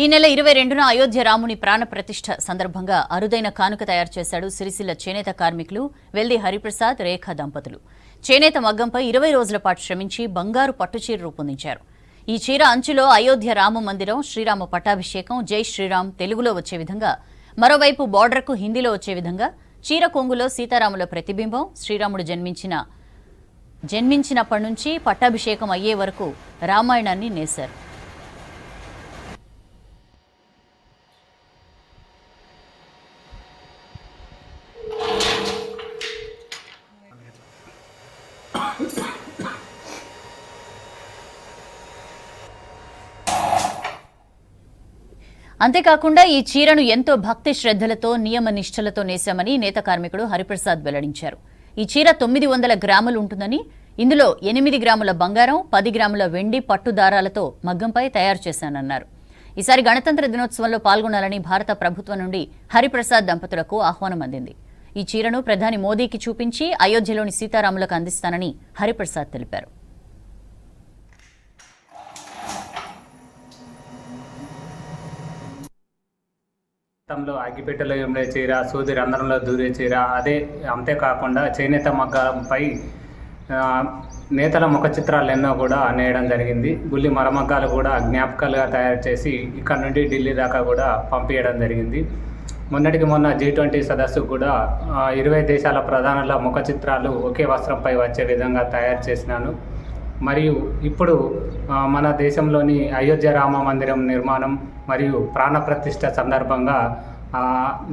ఈ నెల 22న అయోధ్య రాముని ప్రాణ ప్రతిష్ఠ సందర్భంగా అరుదైన కానుక తయారు చేశాడు సిరిసిల్ల చేనేత కార్మికులు వెల్ది హరిప్రసాద్ రేఖ దంపతులు. చేనేత మగ్గంపై 20 రోజుల పాటు శ్రమించి బంగారు పట్టుచీర రూపొందించారు. ఈ చీర అంచులో అయోధ్య రామ మందిరం, శ్రీరామ పట్టాభిషేకం, జై శ్రీరామ్ తెలుగులో వచ్చే విధంగా, మరోవైపు బార్డర్కు హిందీలో వచ్చే విధంగా, చీర కొంగులో సీతారాముల ప్రతిబింబం, శ్రీరాముడు జన్మించినప్పటి నుంచి పట్టాభిషేకం అయ్యే వరకు రామాయణాన్ని నేశారు. అంతేకాకుండా ఈ చీరను ఎంతో భక్తి శ్రద్ధలతో నియమ నిష్ఠలతో నేశామని నేత కార్మికుడు హరిప్రసాద్ వెల్లడించారు. ఈ చీర 900 గ్రాములు ఉంటుందని, ఇందులో 8 గ్రాముల బంగారం, 10 గ్రాముల వెండి పట్టు దారాలతో మగ్గంపై తయారు చేశానన్నారు. ఈసారి గణతంత్ర దినోత్సవంలో పాల్గొనాలని భారత ప్రభుత్వం నుండి హరిప్రసాద్ దంపతులకు ఆహ్వానం అందింది. ఈ చీరను ప్రధాని మోదీకి చూపించి అయోధ్యలోని సీతారాములకు అందిస్తానని హరిప్రసాద్ తెలిపారు. అగ్గిపెట్టెలో ఉండే చీర, సూది రంధ్రంలో దూరే చీర, అంతేకాకుండా చేనేత మగ్గంపై నేతల ముఖ చిత్రాలు ఎన్నో కూడా నేయడం జరిగింది. గుల్లి మరమగ్గాలు కూడా జ్ఞాపకాలుగా తయారు చేసి ఇక్కడ నుండి ఢిల్లీ దాకా కూడా పంపించడం జరిగింది. మొన్నటికి మొన్న G20 సదస్సుకు కూడా 20 దేశాల ప్రధానుల ముఖ చిత్రాలు ఒకే వస్త్రంపై వచ్చే విధంగా తయారు చేసినాను. మరియు ఇప్పుడు మన దేశంలోని అయోధ్య రామ మందిరం నిర్మాణం మరియు ప్రాణప్రతిష్ఠ సందర్భంగా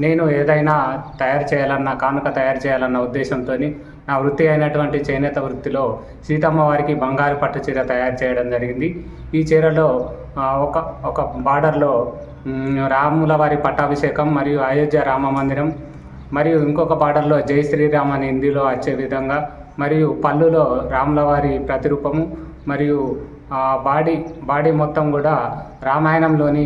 నేను ఏదైనా కానుక తయారు చేయాలన్న ఉద్దేశంతో నా వృత్తి అయినటువంటి చేనేత వృత్తిలో సీతమ్మ వారికి బంగారు పట్టు చీర తయారు చేయడం జరిగింది. ఈ చీరలో ఒక బార్డర్లో రాముల వారి పట్టాభిషేకం మరియు అయోధ్య రామ మందిరం, మరియు ఇంకొక బార్డర్లో జై శ్రీరామ్ అని హిందీలో వచ్చే విధంగా, మరియు పళ్ళులో రాముల వారి ప్రతిరూపము, మరియు బాడీ మొత్తం కూడా రామాయణంలోని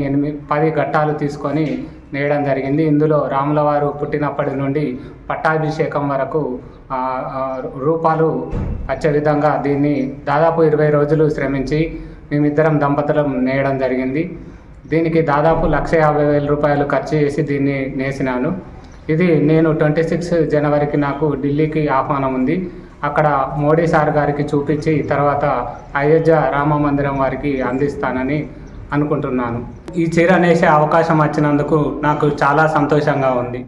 10 ఘట్టాలు తీసుకొని నేయడం జరిగింది. ఇందులో రాముల వారు పుట్టినప్పటి నుండి పట్టాభిషేకం వరకు రూపాలు వచ్చే విధంగా దీన్ని దాదాపు 20 రోజులు శ్రమించి మేమిద్దరం దంపతులం నేయడం జరిగింది. దీనికి దాదాపు 1,50,000 రూపాయలు ఖర్చు చేసి దీన్ని నేసినాను. ఇది నేను 26 జనవరికి నాకు ఢిల్లీకి ఆహ్వానం ఉంది. అక్కడ మోడీ సార్ గారికి చూపించి తర్వాత అయోధ్య రామ మందిరం వారికి అందిస్తానని అనుకుంటున్నాను. ఈ చీర నేసే అవకాశం వచ్చినందుకు నాకు చాలా సంతోషంగా ఉంది.